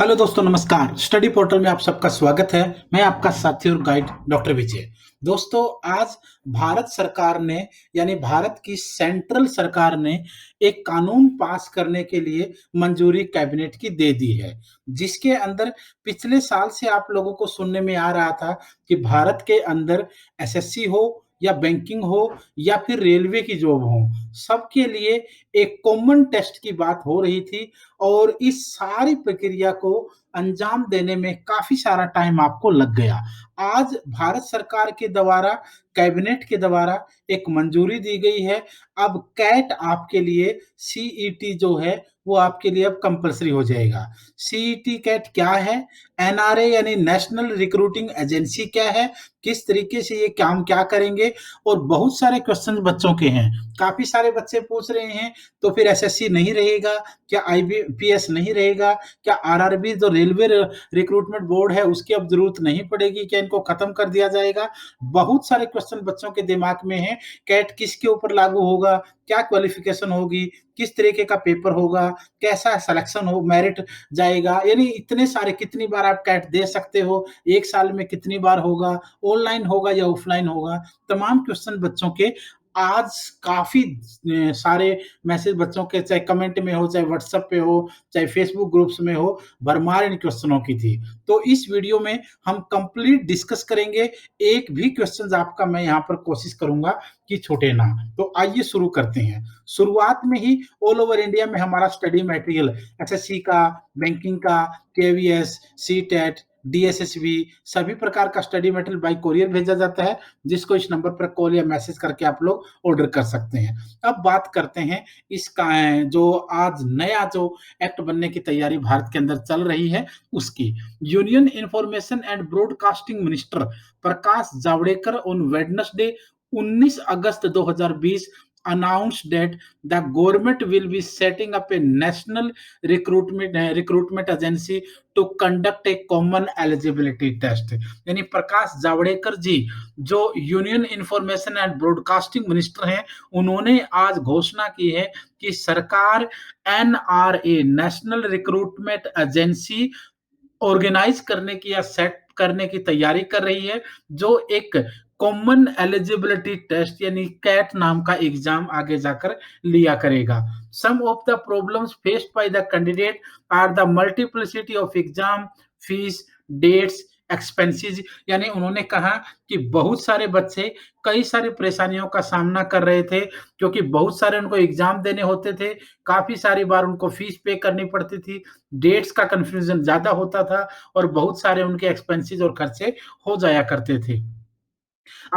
Hello दोस्तों, नमस्कार। Study portal में आप सबका स्वागत है। मैं आपका साथी और गाइड डॉक्टर विजय। दोस्तों, आज भारत सरकार ने यानी भारत की सेंट्रल सरकार ने एक कानून पास करने के लिए मंजूरी कैबिनेट की दे दी है, जिसके अंदर पिछले साल से आप लोगों को सुनने में आ रहा था कि भारत के अंदर एसएससी हो या बैंकिंग हो या फिर रेलवे की जॉब हो, सबके लिए एक कॉमन टेस्ट की बात हो रही थी। और इस सारी प्रक्रिया को अंजाम देने में काफ़ी सारा टाइम आपको लग गया। आज भारत सरकार के द्वारा, कैबिनेट के द्वारा एक मंजूरी दी गई है। अब कैट आपके लिए सीईटी जो है, वो आपके लिए अब कंपल्सरी हो जाएगा। सीईटी कैट क्या है? एनआरए यानी नेशनल रिक्रूटिंग एजेंसी क्या है? किस तरीके से ये काम क्या करेंगे? और बहुत सारे क्वेश्चन बच्चों के हैं। काफ़ी सारे बच्चे पूछ रहे हैं, तो फिर एसएससी नहीं रहेगा? क्या आईबीपीएस नहीं रहेगा? क्या आरआरबी जो रेलवे रिक्रूटमेंट बोर्ड है उसकी अब जरूरत नहीं पड़ेगी? क्या इनको खत्म कर दिया जाएगा? बहुत सारे क्वेश्चन बच्चों के दिमाग में हैं। कैट किसके ऊपर लागू होगा? क्या क्वालिफिकेशन होगी? किस तरीके का पेपर होगा? कैसा सिलेक्शन हो, मेरिट जाएगा? यानी इतने सारे, कितनी बार आप कैट दे सकते हो, एक साल में कितनी बार होगा, ऑनलाइन होगा या ऑफलाइन होगा? तमाम क्वेश्चन बच्चों के आज काफी सारे मैसेज बच्चों के, चाहे कमेंट में हो, चाहे व्हाट्सएप पे हो, चाहे फेसबुक ग्रुप्स में हो, भरमार इन क्वेश्चनों की थी। तो इस वीडियो में हम कंप्लीट डिस्कस करेंगे। एक भी क्वेश्चन आपका मैं यहाँ पर कोशिश करूंगा कि छूटे ना। तो आइए शुरू करते हैं। शुरुआत में ही ऑल ओवर इंडिया में हमारा स्टडी मटेरियल एसएससी का, बैंकिंग का, केवीएस, सीटेट, डीएसएसबी, सभी प्रकार का स्टडी मटेरियल बाय कोरियर भेजा जाता है, जिसको इस नंबर पर कॉल या मैसेज करके आप लोग ऑर्डर कर सकते हैं। अब बात करते हैं इसका, जो आज नया जो एक्ट बनने की तैयारी भारत के अंदर चल रही है उसकी। Union information and broadcasting minister Prakash Javadekar on Wednesday 19 August 2020 announced that the government will be setting up a national recruitment agency to conduct a common eligibility test। यानी प्रकाश जावड़ेकर जी, जो union information and broadcasting minister हैं, उन्होंने आज घोषणा की है कि सरकार NRA national recruitment agency organise करने की या सेट करने की तैयारी कर रही है, जो एक कॉमन एलिजिबिलिटी टेस्ट यानी कैट नाम का एग्जाम आगे जाकर लिया करेगा। Some of the problems faced by the candidate are the multiplicity of exam, fees, dates, expenses. यानी उन्होंने कहा कि बहुत सारे बच्चे कई सारी परेशानियों का सामना कर रहे थे, क्योंकि बहुत सारे उनको एग्जाम देने होते थे, काफी सारी बार उनको फीस पे करनी पड़ती थी, डेट्स का कंफ्यूजन ज्यादा होता था और बहुत सारे उनके एक्सपेंसेस और खर्चे हो जाया करते थे।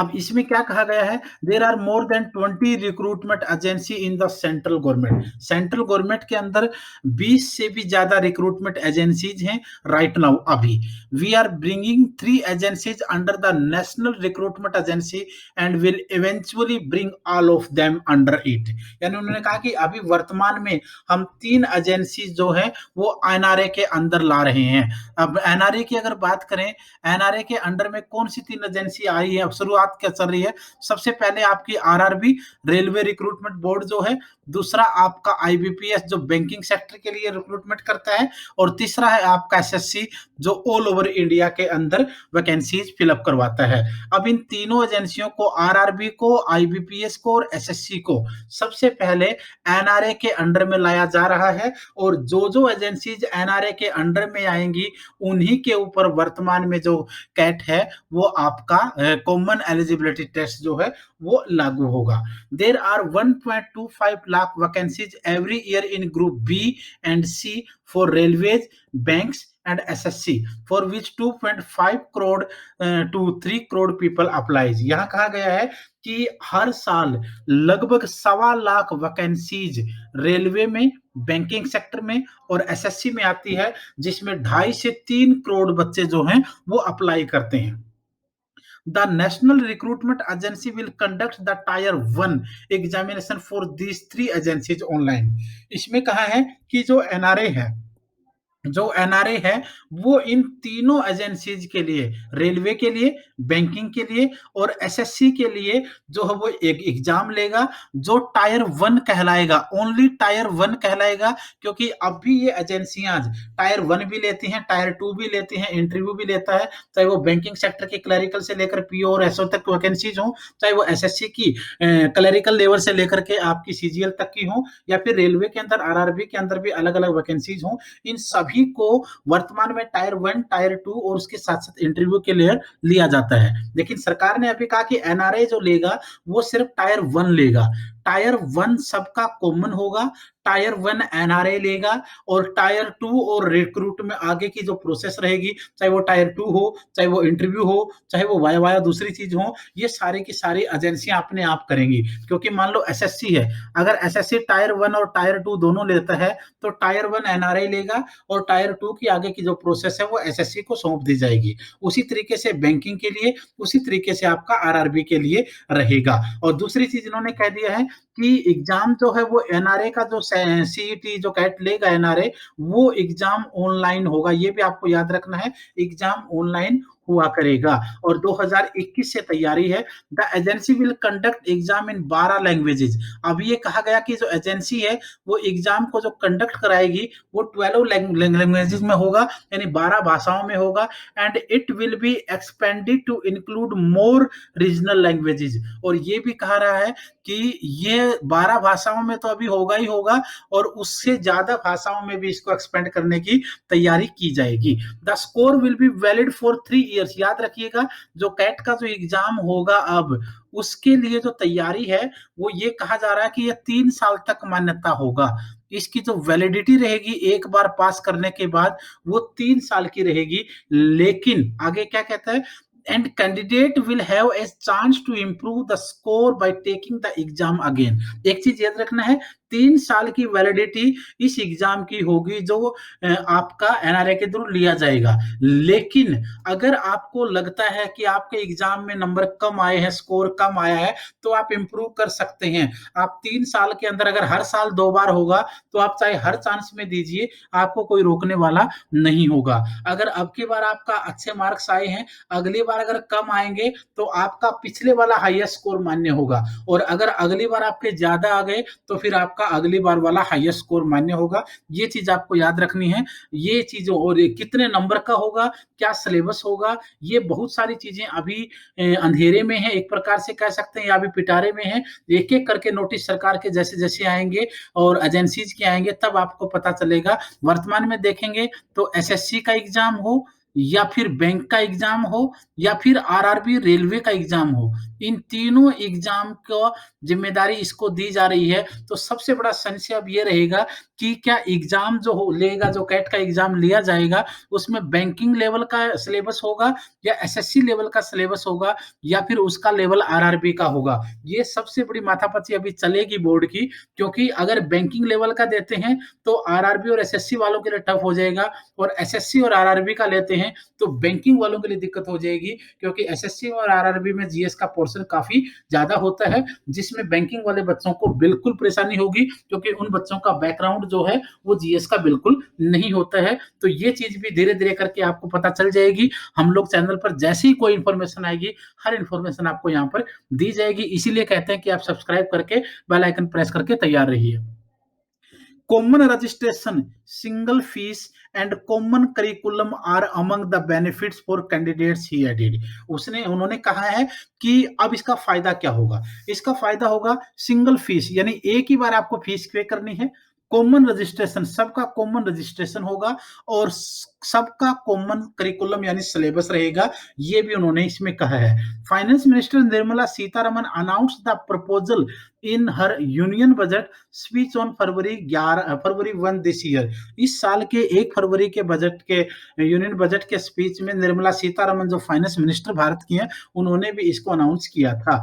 अब इसमें क्या कहा गया है? There are more than 20 recruitment agency in the central government. Central government के अंदर 20 से भी ज्यादा रिक्रूटमेंट एजेंसीज हैं राइट नाउ। अभी we are bringing 3 agencies under the national recruitment agency and will eventually bring all of them under it. यानी उन्होंने कहा कि अभी वर्तमान में हम 3 एजेंसी जो है वो एनआरए के अंदर ला रहे हैं। अब एनआरए की अगर बात करें, एनआरए के अंडर में कौन सी 3 एजेंसी आई है? अब शुरुआत क्या चल रही है? सबसे पहले आपकी आरआरबी रेलवे रिक्रूटमेंट बोर्ड जो है, दूसरा आपका आईबीपीएस जो बैंकिंग सेक्टर के लिए रिक्रूटमेंट करता है, और तीसरा है आपका एसएससी जो ऑल ओवर इंडिया के अंदर वैकेंसीज फिलअप करवाता है। अब इन तीनों एजेंसियों को, आरआरबी को, आईबीपीएस को और एसएससी को, सबसे पहले एनआरए के अंडर में लाया जा रहा है। और जो जो एजेंसीज एनआरए के अंडर में आएंगी उन्हीं के ऊपर वर्तमान में जो कैट है वो आपका कॉमन एलिजिबिलिटी टेस्ट जो है वो लागू होगा। There are 1.25 lakh vacancies every year in group B and C for railways, banks and SSC, for which 2.5 crore to 3 crore people applies. यहाँ कहा गया है कि हर साल लगभग 1.25 लाख वैकेंसीज रेलवे में, बैंकिंग सेक्टर में और एसएससी में आती है, जिसमें 2.5 से 3 करोड़ बच्चे जो हैं वो अप्लाई करते हैं। The National Recruitment Agency will conduct the Tier 1 examination for these 3 agencies online। इसमें कहा है कि जो एनआरए है जो एनआरए है वो इन तीनों एजेंसीज के लिए, रेलवे के लिए, बैंकिंग के लिए और एसएससी के लिए जो है वो एक एग्जाम लेगा जो टायर वन कहलाएगा, ओनली टायर वन कहलाएगा। क्योंकि अभी ये एजेंसियां टायर वन भी लेती हैं, टायर टू भी लेती हैं, इंटरव्यू भी लेता है, चाहे वो बैंकिंग सेक्टर के क्लरिकल से लेकर पीओ और एसओ तक वैकेंसीज हो, चाहे वो एसएससी की क्लरिकल लेवल से लेकर के आपकी सीजीएल तक की हो, या फिर रेलवे के अंदर आरआरबी के अंदर भी अलग अलग वैकेंसीज हो। इन सभी को वर्तमान में टायर वन, टायर टू और उसके साथ साथ इंटरव्यू के लिए लिया जाता है। लेकिन सरकार ने अभी कहा कि एनआरए जो लेगा वो सिर्फ टायर वन लेगा। टायर वन सबका कॉमन होगा, टायर वन एनआरए लेगा, और टायर टू और रिक्रूट में आगे की जो प्रोसेस रहेगी, चाहे वो टायर टू हो, चाहे वो इंटरव्यू हो, चाहे वो वाया वाया दूसरी चीज हो, ये सारी की सारी एजेंसियां अपने आप करेंगी। क्योंकि मान लो एसएससी है, अगर एसएससी टायर वन और टायर टू दोनों लेता है तो टायर वन एनआरए लेगा और टायर टू की आगे की जो प्रोसेस है वो एसएससी को सौंप दी जाएगी। उसी तरीके से बैंकिंग के लिए, उसी तरीके से आपका आरआरबी के लिए रहेगा। और दूसरी चीज इन्होंने कह दिया है कि एग्जाम जो है वो एनआरए का जो सीईटी जो कैट लेगा एनआरए, वो एग्जाम ऑनलाइन होगा। ये भी आपको याद रखना है, एग्जाम ऑनलाइन हुआ करेगा। और 2021 से तैयारी है। The agency will conduct exam in 12 languages. अब ये कहा गया कि जो एजेंसी है वो एग्जाम को जो कंडक्ट कराएगी वो 12 लैंग्वेजेज में होगा, यानी 12 भाषाओं में होगा। And it will be expanded to include more regional languages. और ये भी कहा रहा है कि ये 12 भाषाओं में तो अभी होगा ही होगा, और उससे ज्यादा भाषाओं में भी इसको एक्सपेंड करने की तैयारी की जाएगी। The score will be valid for 3 years. याद रखिएगा, जो कैट का जो एग्जाम होगा अब, उसके लिए जो तैयारी है वो ये कहा जा रहा है कि ये 3 साल तक मान्यता होगा। इसकी जो वैलिडिटी रहेगी एक बार पास करने के बाद वो 3 साल की रहेगी। लेकिन आगे क्या कहता है, and candidate will have a chance to improve the score by taking the exam again। एक चीज याद रखना है, 3 साल की वैलिडिटी इस एग्जाम की होगी जो आपका एनआरए के थ्रू लिया जाएगा। लेकिन अगर आपको लगता है कि आपके एग्जाम में नंबर कम आए हैं, स्कोर कम आया है, तो आप इंप्रूव कर सकते हैं। आप 3 साल के अंदर अगर हर साल 2 बार होगा तो आप चाहे हर चांस में दीजिए, आपको कोई रोकने वाला नहीं होगा। अगर अब की बार आपका अच्छे मार्क्स आए हैं, अगली बार अगर कम आएंगे तो आपका पिछले वाला हाईएस्ट स्कोर मान्य होगा, और अगर अगली बार आपके ज्यादा आ गए तो फिर आपका अगली बार वाला हाईएस्ट स्कोर मान्य होगा। ये चीज आपको याद रखनी है। ये चीजों, और कितने नंबर का होगा, क्या सिलेबस होगा, ये बहुत सारी चीजें अभी अंधेरे में है, एक प्रकार से कह सकते हैं, या अभी पिटारे में है। एक एक करके नोटिस सरकार के जैसे जैसे आएंगे और एजेंसीज के आएंगे तब आपको पता चलेगा। वर्तमान में देखेंगे तो एसएससी का एग्जाम हो, या फिर बैंक का एग्जाम हो, या फिर आरआरबी रेलवे का एग्जाम हो, इन तीनों एग्जाम को जिम्मेदारी इसको दी जा रही है। तो सबसे बड़ा संशय अब ये रहेगा कि क्या एग्जाम जो हो लेगा, जो कैट का एग्जाम लिया जाएगा, उसमें बैंकिंग लेवल का सिलेबस होगा, या एसएससी लेवल का सिलेबस होगा, या फिर उसका लेवल आरआरबी का होगा। ये सबसे बड़ी माथापच्ची अभी चलेगी बोर्ड की। क्योंकि अगर बैंकिंग लेवल का देते हैं तो आरआरबी और एसएससी वालों के लिए टफ हो जाएगा, और एसएससी और आरआरबी का लेते हैं तो बैंकिंग वालों के लिए दिक्कत हो जाएगी। क्योंकि एसएससी और आरआरबी में जीएस का पोर्शन काफी ज्यादा होता है, जिसमें बैंकिंग वाले बच्चों को बिल्कुल परेशानी होगी, क्योंकि उन बच्चों का बैकग्राउंड जो है वो जीएस का बिल्कुल नहीं होता है। तो ये चीज भी धीरे धीरे करके आपको पता चल जाएगी। हम लोग चैनल पर जैसे ही कोई इंफॉर्मेशन आएगी, हर इंफॉर्मेशन आपको यहाँ पर दी जाएगी। इसीलिए कहते हैं कि आप सब्सक्राइब करके बेल आइकन प्रेस करके तैयार रहिए। Common registration, single fees and common curriculum are among the benefits for candidates he added. उन्होंने कहा है कि अब इसका फायदा क्या होगा। इसका फायदा होगा सिंगल फीस, यानी एक ही बार आपको फीस पे करनी है। कॉमन रजिस्ट्रेशन, सबका कॉमन रजिस्ट्रेशन होगा, और सबका कॉमन करिकुलम यानी सिलेबस रहेगा। ये भी उन्होंने इसमें कहा है। Finance minister Nirmala Sitharaman announce the proposal in her union budget speech on February 1 this year. इस साल के 1 फरवरी के बजट के यूनियन बजट के स्पीच में निर्मला सीतारमन जो फाइनेंस मिनिस्टर भारत की हैं, उन्होंने भी इसको अनाउंस किया था।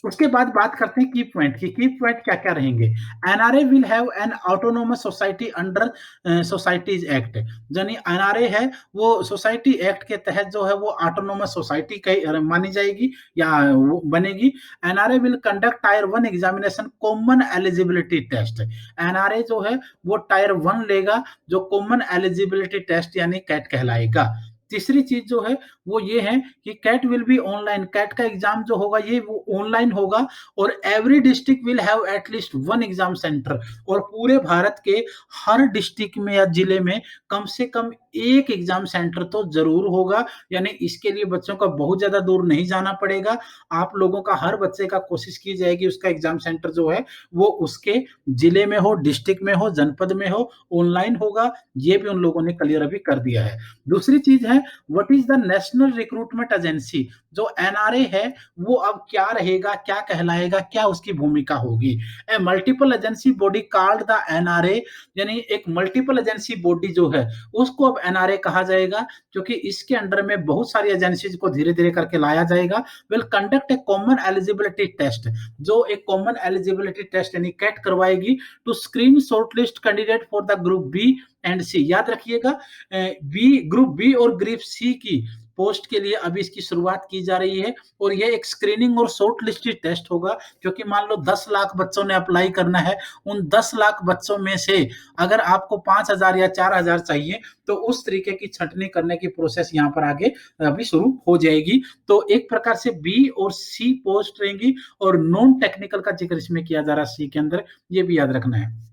उसके बाद बात करते हैं की पॉइंट की। की पॉइंट क्या-क्या रहेंगे? NRA will have an autonomous society under societies act. यानी एनआरए है वो सोसाइटी एक्ट के तहत जो है वो ऑटोनोमस सोसाइटी मानी जाएगी या वो बनेगी। NRA will conduct tier 1 examination common eligibility test. NRA जो है वो टायर 1 लेगा जो कॉमन एलिजिबिलिटी टेस्ट यानी कैट कहलाएगा। तीसरी चीज जो है वो ये है कि CAT will be online. CAT का एग्जाम जो होगा ये वो ऑनलाइन होगा और every district will have at least one exam centre. और पूरे भारत के हर डिस्ट्रिक्ट में या जिले में कम से कम एक एग्जाम सेंटर तो जरूर होगा। यानी इसके लिए बच्चों का बहुत ज्यादा दूर नहीं जाना पड़ेगा। आप लोगों का हर बच्चे का कोशिश की जाएगी उसका एग्जाम सेंटर जो है वो उसके जिले में हो, डिस्ट्रिक्ट में हो, जनपद में हो, ऑनलाइन होगा। ये भी उन लोगों ने क्लियर अभी कर दिया है। दूसरी चीज है what is the national recruitment agency. जो एनआरए है वो अब क्या रहेगा, क्या कहलाएगा, क्या उसकी भूमिका होगी? A multiple agency body called the NRA. यानी एक मल्टीपल एजेंसी बॉडी जो है उसको अब एनआरए कहा जाएगा क्योंकि इसके अंडर में बहुत सारी एजेंसीज को धीरे धीरे करके लाया जाएगा। Will conduct a common eligibility test. जो एक कॉमन एलिजिबिलिटी टेस्ट यानी कैट करवाएगी to screen shortlist candidate for the group B and C. याद रखिएगा बी, ग्रुप बी और ग्रुप सी की पोस्ट के लिए अभी इसकी शुरुआत की जा रही है और ये एक स्क्रीनिंग और शॉर्ट लिस्टेड टेस्ट होगा। क्योंकि मान लो 10 लाख बच्चों ने अप्लाई करना है, उन 10 लाख बच्चों में से अगर आपको 5,000 या 4,000 चाहिए तो उस तरीके की छंटनी करने की प्रोसेस यहाँ पर आगे अभी शुरू हो जाएगी। तो एक प्रकार से बी और सी पोस्ट रहेंगी और नॉन टेक्निकल का जिक्र इसमें किया जा रहा है सी के अंदर, ये भी याद रखना है।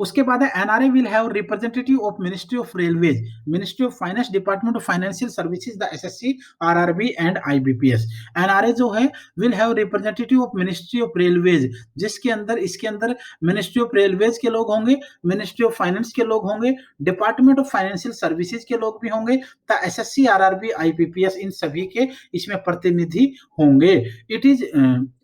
उसके बाद है NRA will have representative of ministry of railways, ministry of finance, department of financial services, the assessee, RRB and IBPS. NRA जो है will have representative of ministry of railways, जिसके अंदर इसके अंदर मिनिस्ट्री ऑफ रेलवेज के लोग होंगे, ministry of finance के लोग होंगे, डिपार्टमेंट ऑफ फाइनेंशियल सर्विसेज के लोग भी होंगे, द एसएससी, आरआरबी, आईबीपीएस इन सभी के इसमें प्रतिनिधि होंगे। It is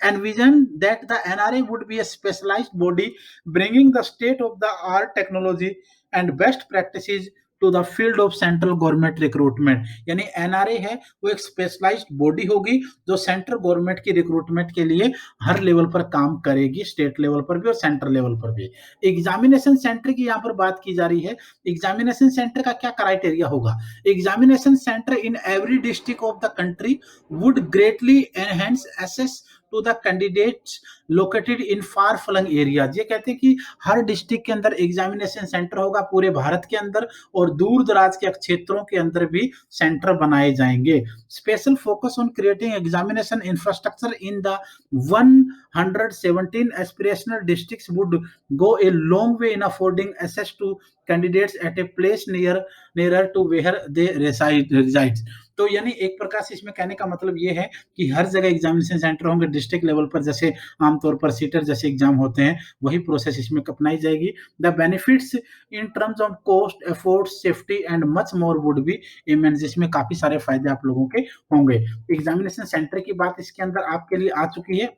envisioned that the NRA would be a specialized body bringing the state of the art technology and best practices to the field of central government recruitment. यानी NRA है वो एक specialised body होगी जो central government की recruitment के लिए हर level पर काम करेगी, स्टेट लेवल पर भी और सेंट्रल लेवल पर भी। एग्जामिनेशन सेंटर की यहाँ पर बात की जा रही है। एग्जामिनेशन सेंटर का क्या क्राइटेरिया होगा? Examination centre in every district of the country would greatly enhance access to the candidates located in far flung areas. ये कहते हैं कि हर डिस्ट्रिक्ट के अंदर एग्जामिनेशन सेंटर होगा पूरे भारत के अंदर और दूर दराज के क्षेत्रों के अंदर भी सेंटर बनाए जाएंगे। Special focus on creating examination infrastructure in the 117 aspirational districts would go a long way in affording access to candidates at a place nearer to where they reside. तो यानी एक प्रकार से इसमें कहने का मतलब ये है कि हर जगह एग्जामिनेशन सेंटर होंगे डिस्ट्रिक्ट लेवल पर, जैसे आमतौर पर सीटर जैसे एग्जाम होते हैं वही प्रोसेस इसमें अपनाई जाएगी। The benefits in terms of cost, effort, safety and much more would be immense. जिसमें काफी सारे फायदे आप लोगों के होंगे। एग्जामिनेशन सेंटर की बात इसके अंदर आपके लिए आ चुकी है।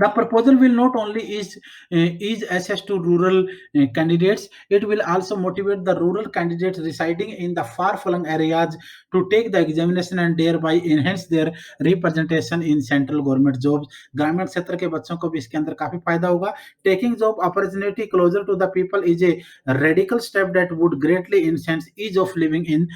The proposal will not only ease access to rural candidates, it will also motivate the rural candidates residing in the far-flung areas to take the examination and thereby enhance their representation in central government jobs. ग्रामीण क्षेत्र के बच्चों को भी इसके अंदर काफी फायदा होगा। Taking job opportunity closer to the people is a radical step that would greatly enhance ease of living in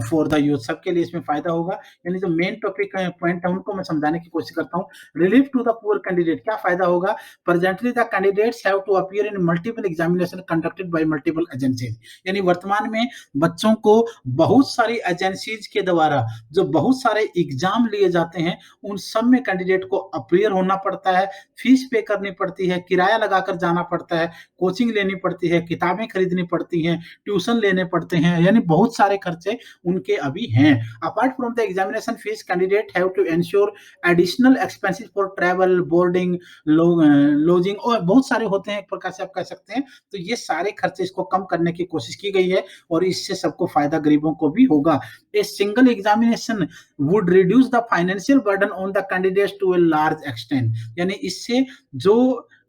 for the youth. सबके लिए इसमें फायदा होगा। यानी जो मेन टॉपिक पॉइंट है उनको मैं समझाने की कोशिश करता हूँ। Relief to the poor candidate, क्या फायदा होगा? Presently the candidates have to appear in multiple examination conducted by multiple agencies. यानी वर्तमान में बच्चों को बहुत सारी एजेंसीज के द्वारा जो बहुत सारे एग्जाम लिए जाते हैं उन सब में कैंडिडेट को अपीयर होना पड़ता है, फीस पे करनी पड़ती है, किराया लगाकर जाना पड़ता है, कोचिंग लेनी पड़ती है, किताबें खरीदनी पड़ती हैं, ट्यूशन लेने पड़ते हैं, यानी बहुत सारे खर्चे उनके अभी हैं। Apart from the examination fees candidate have to ensure additional expenses for travel, boarding, lodging और बहुत सारे होते हैं एक प्रकार से आप कह सकते हैं। तो ये सारे खर्चे इसको कम करने की कोशिश की गई है और इससे सबको फायदा गरीबों को भी होगा। A single examination would reduce the financial burden on the candidates to a large extent. यानी इससे जो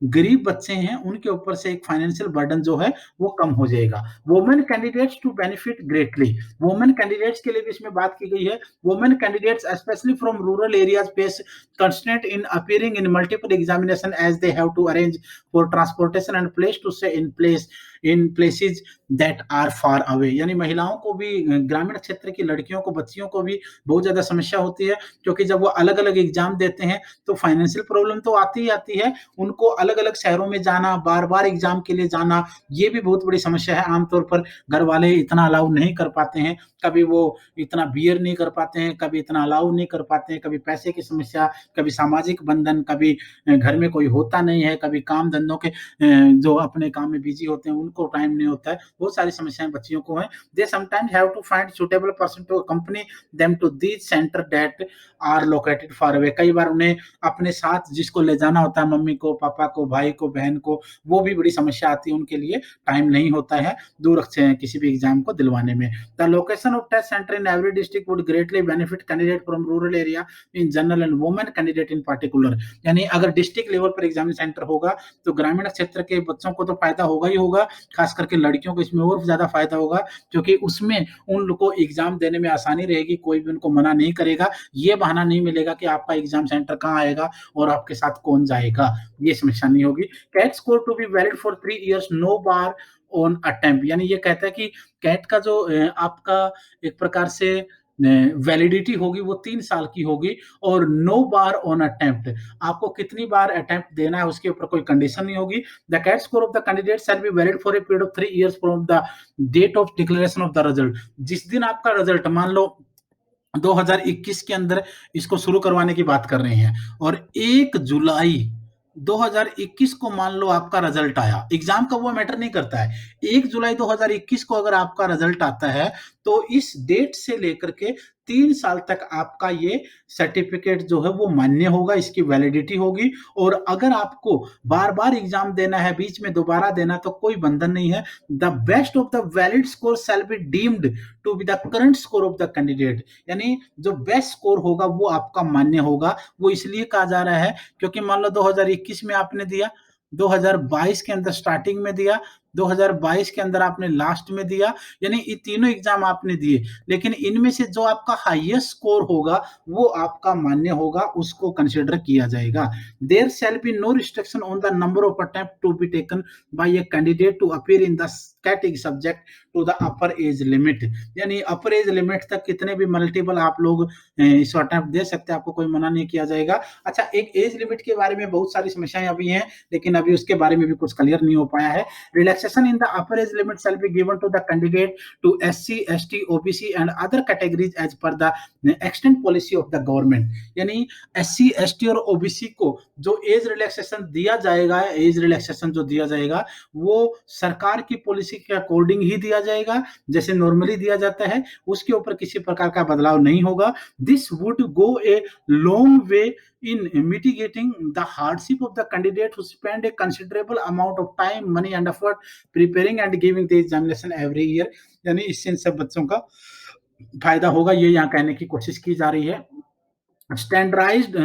गरीब बच्चे हैं उनके ऊपर से एक फाइनेंशियल बर्डन जो है वो कम हो जाएगा। Women candidates to benefit greatly, women candidates के लिए भी इसमें बात की गई है। Women candidates specially from rural areas face constraint in appearing in multiple examination as they have to arrange for transportation and place to stay in places that are far away। यानी महिलाओं को भी, ग्रामीण क्षेत्र की लड़कियों को, बच्चियों को भी बहुत ज्यादा समस्या होती है, क्योंकि जब वो अलग अलग एग्जाम देते हैं तो फाइनेंशियल प्रॉब्लम तो आती ही आती है। उनको अलग अलग शहरों में जाना, बार बार एग्जाम के लिए जाना, ये भी बहुत बड़ी समस्या है। आमतौर पर घर वाले इतना अलाउ नहीं कर पाते हैं, कभी वो इतना बियर नहीं कर पाते हैं, कभी इतना अलाउ नहीं कर पाते हैं, कभी पैसे की समस्या, कभी सामाजिक बंधन, कभी घर में कोई होता नहीं है, कभी काम धंधों के जो अपने काम में बिजी होते हैं उनको टाइम नहीं होता है। बहुत सारी समस्याएं बच्चियों को हैं। They sometimes have to find suitable person to accompany them to these center that are located far away. कई बार उन्हें अपने साथ जिसको ले जाना होता है, मम्मी को, पापा को, भाई को, बहन को, वो भी बड़ी समस्या आती है, उनके लिए टाइम नहीं होता है दूर से किसी भी एग्जाम को दिलवाने में। The location of test center in every district would greatly benefit candidate from rural area in general and women candidate in particular. यानी अगर डिस्ट्रिक्ट लेवल पर एग्जाम सेंटर होगा तो ग्रामीण क्षेत्र के बच्चों को तो फायदा होगा ही होगा, खास करके लड़कियों को इसमें और ज्यादा फायदा होगा, क्योंकि उसमें उन लोग को एग्जाम देने में आसानी रहेगी, कोई भी उनको मना नहीं करेगा, ये बहाना नहीं मिलेगा कि आपका एग्जाम सेंटर कहाँ आएगा और आपके साथ कौन जाएगा, ये समस्या नहीं होगी। CAT score to be valid for 3 years, no bar on attempt. यानी ये कहता है कि कैट का जो आपका एक प्रकार से वैलिडिटी होगी वो 3 साल की होगी, और नो बार ऑन अटेम्प्ट, आपको कितनी बार अटेम्प्ट देना है उसके ऊपर कोई कंडीशन नहीं होगी। The CAT score of the candidate shall be valid for a period of 3 years from the date of declaration of the result. जिस दिन आपका रिजल्ट, मान लो 2021 के अंदर इसको शुरू करवाने की बात कर रहे हैं, और 1 जुलाई 2021 को मान लो आपका रिजल्ट आया, एग्जाम का वो मैटर नहीं करता है, 1 जुलाई 2021 को अगर आपका रिजल्ट आता है तो इस डेट से लेकर के 3 साल तक आपका ये सर्टिफिकेट जो है वो मान्य होगा, इसकी वैलिडिटी होगी। और अगर आपको बार बार एग्जाम देना है, बीच में दोबारा देना, तो कोई बंधन नहीं है। The best of the valid score shall be deemed to be the current score of the candidate. यानी जो बेस्ट स्कोर होगा वो आपका मान्य होगा। वो इसलिए कहा जा रहा है क्योंकि मान लो 2021 में आपने दिया, 2022 के अंदर स्टार्टिंग में दिया, 2022 के अंदर आपने लास्ट में दिया, यानी ये तीनों एग्जाम आपने दिए, लेकिन इनमें से जो आपका हाईएस्ट स्कोर होगा वो आपका मान्य होगा, उसको कंसिडर किया जाएगा। There shall be no restriction on the number of attempt to be taken by a candidate to appear in the category subject to the upper age limit. यानी अपर एज लिमिट तक कितने भी multiple आप लोग इस attempt दे सकते हैं, आपको कोई मना नहीं किया जाएगा। अच्छा, एक एज लिमिट के बारे में बहुत सारी समस्याएं अभी हैं, लेकिन अभी उसके बारे में भी कुछ क्लियर नहीं हो पाया है। Relaxation in the upper age limit shall be given to the candidate to SC, ST, OBC and other categories as per the extent policy of the government। यानी SC, ST और OBC को जो age relaxation दिया जाएगा, age relaxation जो दिया जाएगा वो सरकार की पॉलिसी के अकॉर्डिंग ही दिया जाएगा, जैसे नॉर्मली दिया जाता है, उसके ऊपर किसी प्रकार का बदलाव नहीं होगा। This would go a long way in mitigating the hardship of the candidate who spend a considerable amount of time, money and effort preparing and giving the examination every year। यानी इससे इन सब बच्चों का फायदा होगा, ये यहाँ कहने की कोशिश की जा रही है। स्टैंडर्डाइज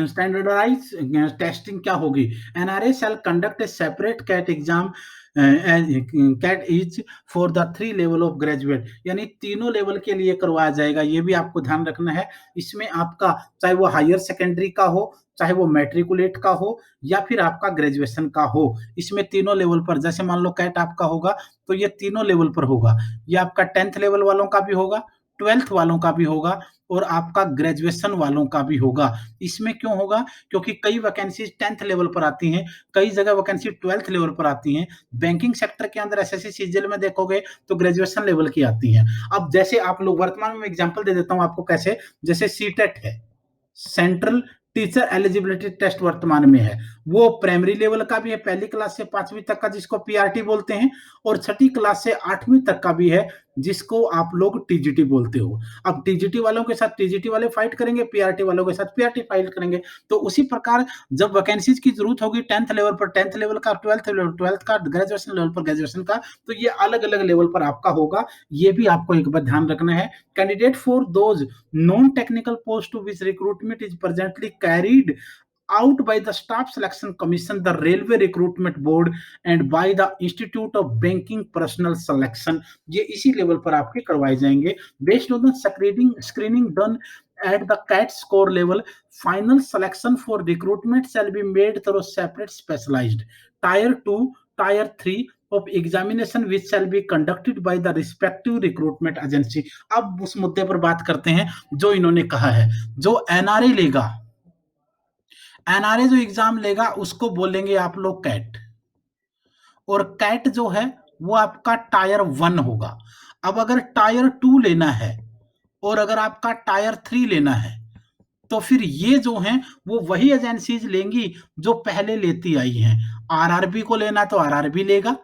टेस्टिंग क्या होगी? NRA shall conduct a separate CAT exam CAT is for the 3 level of graduate. यानी तीनों लेवल के लिए करवाया जाएगा, ये भी आपको ध्यान रखना है। इसमें आपका चाहे वो हायर सेकेंडरी का हो, चाहे वो मैट्रिकुलेट का हो, या फिर आपका ग्रेजुएशन का हो, इसमें तीनों लेवल पर, जैसे मान लो कैट आपका होगा तो ये तीनों लेवल पर होगा। ये आपका 10th लेवल वालों का भी होगा, 12th वालों का भी होगा, और आपका ग्रेजुएशन वालों का भी होगा। इसमें क्यों होगा? क्योंकि कई वैकेंसी 10th लेवल पर आती हैं, कई जगह वैकेंसी 12th लेवल पर आती हैं। बैंकिंग सेक्टर के अंदर एसएससी सीजीएल में देखोगे तो ग्रेजुएशन लेवल की आती हैं। अब जैसे आप लोग, वर्तमान में एग्जांपल दे देता हूं आपको कैसे, जैसे सीटेट है, सेंट्रल टीचर एलिजिबिलिटी टेस्ट वर्तमान में है, वो प्राइमरी लेवल का भी है, 1ली क्लास से 5वीं तक का, जिसको पीआरटी बोलते हैं, और 6ठी क्लास से 8वीं तक का भी है, जिसको आप लोग टीजीटी बोलते हो। अब टीजीटी वालों के साथ टीजीटी वाले फाइट करेंगे, पीआरटी वालों के साथ पीआरटी फाइट करेंगे। तो उसी प्रकार जब वैकेंसीज की जरूरत होगी 10th लेवल पर 10th लेवल का, 12th लेवल 12th का, ग्रेजुएशन लेवल पर ग्रेजुएशन का, तो ये अलग अलग लेवल पर आपका होगा। ये भी आपको एक बार ध्यान रखना है। Candidate for those non technical post to which recruitment is presently carried out by the Staff Selection Commission, the Railway Recruitment Board and by the Institute of Banking Personnel Selection। ये इसी लेवल पर आपके करवाए जाएंगे। Based on the screening done at the CAT score level, final selection for recruitment shall be made through separate specialized tier 2, tier 3 of examination which shall be conducted by the respective recruitment agency। अब उस मुद्दे पर बात करते हैं जो इन्होंने कहा है। जो एनआरए लेगा, एनआरए जो एग्जाम लेगा उसको बोलेंगे आप लोग कैट, और कैट जो है वो आपका टायर 1 होगा। अब अगर टायर 2 लेना है और अगर आपका टायर 3 लेना है तो फिर ये जो हैं वो वही एजेंसीज लेंगी जो पहले लेती आई हैं। आरआरबी को लेना है तो आरआरबी लेगा,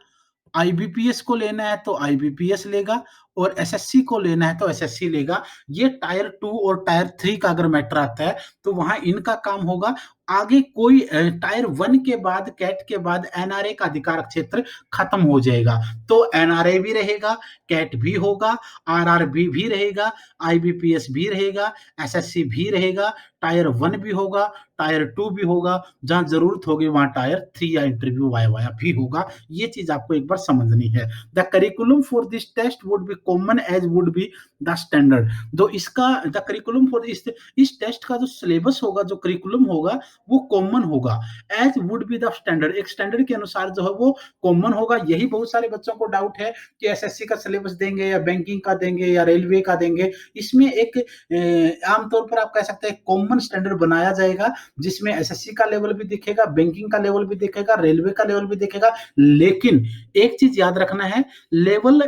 आईबीपीएस को लेना है तो आईबीपीएस लेगा, और एसएससी को लेना है तो एसएससी लेगा। ये टायर 2 और टायर 3 का अगर मैटर आता है तो वहां इनका काम होगा। आगे कोई टायर 1 के बाद, कैट के बाद एनआरए का अधिकार क्षेत्र खत्म हो जाएगा, तो एनआरए भी रहेगा, कैट भी होगा, आरआरबी भी रहेगा, आईबीपीएस भी रहेगा, एसएससी भी रहेगा, टायर 1 भी होगा, टायर 2 भी होगा, जहां जरूरत होगी वहां टायर 3 या इंटरव्यू वाया भी होगा। ये चीज आपको एक बार समझनी है। The curriculum for this test would be common as would be the standard. जो इसका द करिकुलम फॉर इस टेस्ट का जो सिलेबस होगा, जो करिकुलम होगा वो कॉमन होगा, as would be the standard, एक स्टैंडर्ड के अनुसार जो है वो कॉमन होगा। यही बहुत सारे बच्चों को डाउट है कि एसएससी का सिलेबस देंगे या बैंकिंग का देंगे या रेलवे का देंगे। इसमें एक आमतौर पर आप कह सकते हैं कॉमन स्टैंडर्ड बनाया जाएगा, जिसमें एसएससी का लेवल भी दिखेगा, बैंकिंग का लेवल भी दिखेगा, रेलवे का लेवल भी दिखेगा। लेकिन एक चीज याद रखना है, लेवल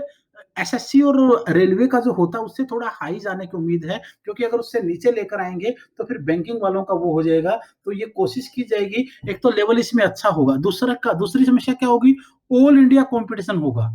एसएससी और रेलवे का जो होता है उससे थोड़ा हाई जाने की उम्मीद है, क्योंकि अगर उससे नीचे लेकर आएंगे तो फिर बैंकिंग वालों का वो हो जाएगा। तो ये कोशिश की जाएगी, एक तो लेवल इसमें अच्छा होगा, दूसरी समस्या क्या होगी, ऑल इंडिया कंपटीशन होगा,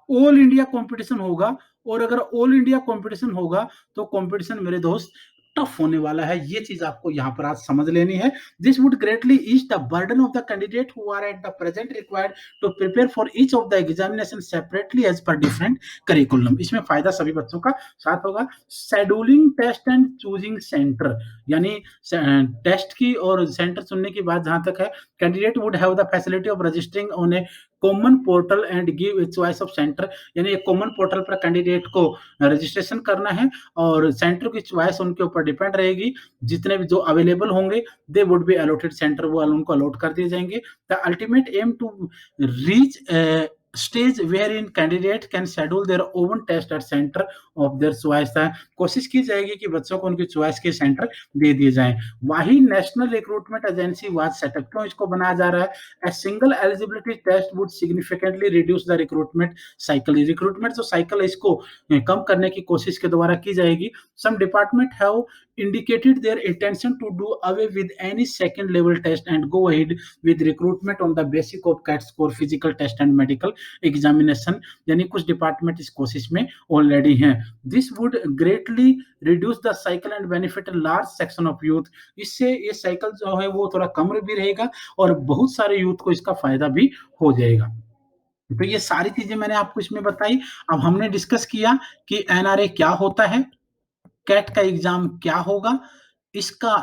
ऑल इंडिया कंपटीशन होगा। और अगर ऑल इंडिया कंपटीशन होगा तो कंपटीशन मेरे दोस्त टफ होने वाला है। ये चीज आपको यहाँ पर आज समझ लेनी है। This would greatly ease the burden of the candidate who are at the present required to prepare for each of the examination separately as per different curriculum. इसमें फायदा सभी बच्चों का साथ होगा। Scheduling test and choosing center, यानी test की और सेंटर चुनने की बात जहां तक है, candidate would have the facility of registering on a common portal and give a choice of centre, यानी एक कॉमन पोर्टल पर कैंडिडेट को रजिस्ट्रेशन करना है और सेंटर की चॉइस उनके ऊपर डिपेंड रहेगी। जितने भी जो अवेलेबल होंगे they would be allotted center, वो उनको अलॉट कर दिए जाएंगे। The ultimate aim to reach stage wherein candidate can schedule their own test at center of their choice. कोशिश की जाएगी कि बच्चों को उनकी चॉइस के सेंटर दे दिए जाएं। वही national recruitment agency was setup, क्यों इसको बनाया जा रहा है, a single eligibility test would significantly reduce the recruitment cycle। Recruitment जो साइकिल है इसको कम करने की कोशिश के द्वारा की जाएगी। some department have indicated their intention to do away with any second level test and go ahead with recruitment on the basis of CAT score, physical test and medical examination। यानी कुछ डिपार्टमेंट इस कोशिश में already हैं। this would greatly reduce the cycle and benefit a large section of youth। इससे ये cycle जो है वो थोड़ा कम भी रहेगा और बहुत सारे यूथ को इसका फायदा भी हो जाएगा। तो ये सारी चीजें मैंने आपको इसमें बताई। अब हमने डिस्कस किया कि एनआरए क्या होता है, कैट का एग्जाम क्या होगा, इसका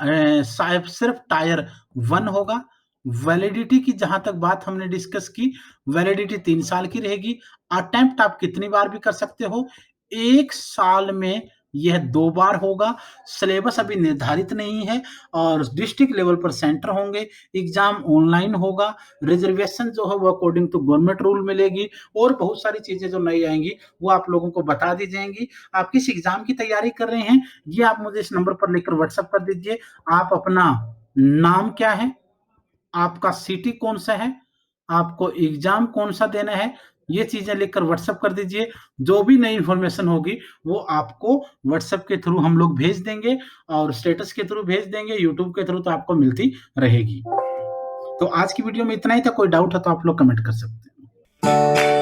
सिर्फ टायर 1 होगा। वैलिडिटी की जहां तक बात हमने डिस्कस की, वैलिडिटी 3 साल की रहेगी। अटेम्प्ट आप कितनी बार भी कर सकते हो, 1 साल में यह 2 बार होगा। सिलेबस अभी निर्धारित नहीं है और डिस्ट्रिक्ट लेवल पर सेंटर होंगे। एग्जाम ऑनलाइन होगा। रिजर्वेशन जो है वो अकॉर्डिंग टू गवर्नमेंट रूल मिलेगी, और बहुत सारी चीजें जो नई आएंगी वो आप लोगों को बता दी जाएंगी। आप किस एग्जाम की तैयारी कर रहे हैं ये आप मुझे इस नंबर पर लिखकर व्हाट्सएप कर दीजिए। आप अपना नाम क्या है, आपका सिटी कौन सा है, आपको एग्जाम कौन सा देना है, ये चीजें लिखकर व्हाट्सएप कर दीजिए। जो भी नई इंफॉर्मेशन होगी वो आपको व्हाट्सएप के थ्रू हम लोग भेज देंगे और स्टेटस के थ्रू भेज देंगे, यूट्यूब के थ्रू तो आपको मिलती रहेगी। तो आज की वीडियो में इतना ही था। कोई डाउट है तो आप लोग कमेंट कर सकते हैं।